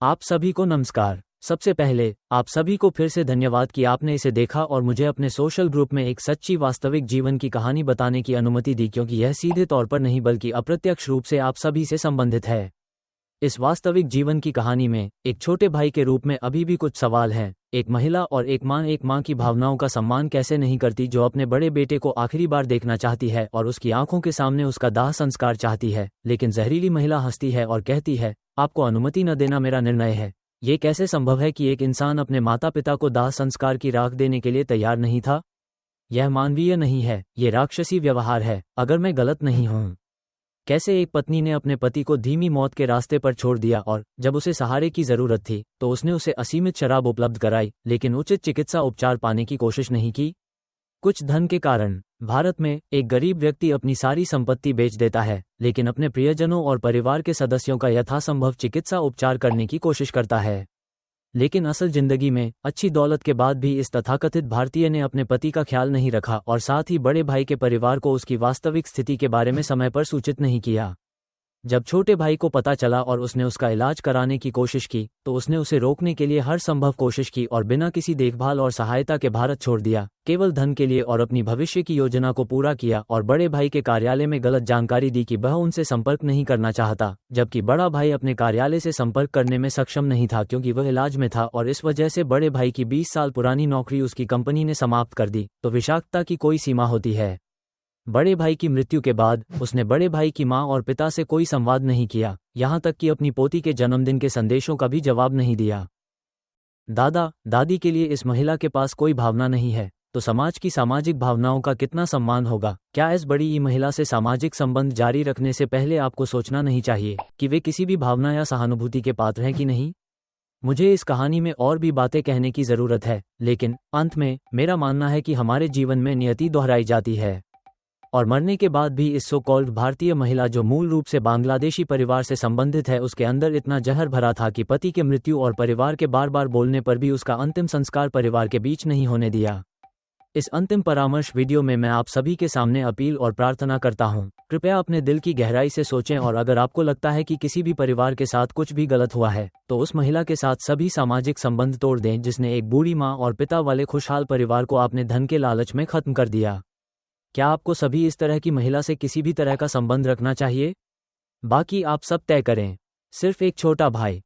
आप सभी को नमस्कार। सबसे पहले आप सभी को फिर से धन्यवाद कि आपने इसे देखा और मुझे अपने सोशल ग्रुप में एक सच्ची वास्तविक जीवन की कहानी बताने की अनुमति दी, क्योंकि यह सीधे तौर पर नहीं बल्कि अप्रत्यक्ष रूप से आप सभी से संबंधित है। इस वास्तविक जीवन की कहानी में एक छोटे भाई के रूप में अभी भी कुछ सवाल हैं। एक महिला और एक माँ की भावनाओं का सम्मान कैसे नहीं करती, जो अपने बड़े बेटे को आखिरी बार देखना चाहती है और उसकी आंखों के सामने उसका दाह संस्कार चाहती है, लेकिन जहरीली महिला हंसती है और कहती है, आपको अनुमति न देना मेरा निर्णय है। ये कैसे संभव है कि एक इंसान अपने माता पिता को दाह संस्कार की राख देने के लिए तैयार नहीं था? यह मानवीय नहीं है, ये राक्षसी व्यवहार है, अगर मैं गलत नहीं हूँ। कैसे एक पत्नी ने अपने पति को धीमी मौत के रास्ते पर छोड़ दिया और जब उसे सहारे की जरूरत थी तो उसने उसे असीमित शराब उपलब्ध कराई, लेकिन उचित चिकित्सा उपचार पाने की कोशिश नहीं की। कुछ धन के कारण भारत में एक गरीब व्यक्ति अपनी सारी संपत्ति बेच देता है, लेकिन अपने प्रियजनों और परिवार के सदस्यों का यथासंभव चिकित्सा उपचार करने की कोशिश करता है। लेकिन असल जिंदगी में अच्छी दौलत के बाद भी इस तथाकथित भारतीय ने अपने पति का ख्याल नहीं रखा और साथ ही बड़े भाई के परिवार को उसकी वास्तविक स्थिति के बारे में समय पर सूचित नहीं किया। जब छोटे भाई को पता चला और उसने उसका इलाज कराने की कोशिश की तो उसने उसे रोकने के लिए हर संभव कोशिश की और बिना किसी देखभाल और सहायता के भारत छोड़ दिया, केवल धन के लिए और अपनी भविष्य की योजना को पूरा किया और बड़े भाई के कार्यालय में गलत जानकारी दी कि वह उनसे संपर्क नहीं करना चाहता, जबकि बड़ा भाई अपने कार्यालय से संपर्क करने में सक्षम नहीं था क्योंकि वह इलाज में था और इस वजह से बड़े भाई की 20 साल पुरानी नौकरी उसकी कंपनी ने समाप्त कर दी। तो विषाक्तता की कोई सीमा होती है। बड़े भाई की मृत्यु के बाद उसने बड़े भाई की मां और पिता से कोई संवाद नहीं किया, यहां तक कि अपनी पोती के जन्मदिन के संदेशों का भी जवाब नहीं दिया। दादा दादी के लिए इस महिला के पास कोई भावना नहीं है, तो समाज की सामाजिक भावनाओं का कितना सम्मान होगा? क्या इस बड़ी महिला से सामाजिक संबंध जारी रखने से पहले आपको सोचना नहीं चाहिए कि वे किसी भी भावना या सहानुभूति के पात्र हैं कि नहीं? मुझे इस कहानी में और भी बातें कहने की जरूरत है, लेकिन अंत में मेरा मानना है कि हमारे जीवन में नियति दोहराई जाती है और मरने के बाद भी इस सो कॉल्ड भारतीय महिला, जो मूल रूप से बांग्लादेशी परिवार से संबंधित है, उसके अंदर इतना जहर भरा था कि पति के मृत्यु और परिवार के बार बार बोलने पर भी उसका अंतिम संस्कार परिवार के बीच नहीं होने दिया। इस अंतिम परामर्श वीडियो में मैं आप सभी के सामने अपील और प्रार्थना करता हूं, कृपया अपने दिल की गहराई से सोचें और अगर आपको लगता है कि किसी भी परिवार के साथ कुछ भी गलत हुआ है तो उस महिला के साथ सभी सामाजिक संबंध तोड़ दें जिसने एक बूढ़ी माँ और पिता वाले खुशहाल परिवार को आपने धन के लालच में खत्म कर दिया। क्या आपको सभी इस तरह की महिला से किसी भी तरह का संबंध रखना चाहिए? बाकी आप सब तय करें। सिर्फ एक छोटा भाई।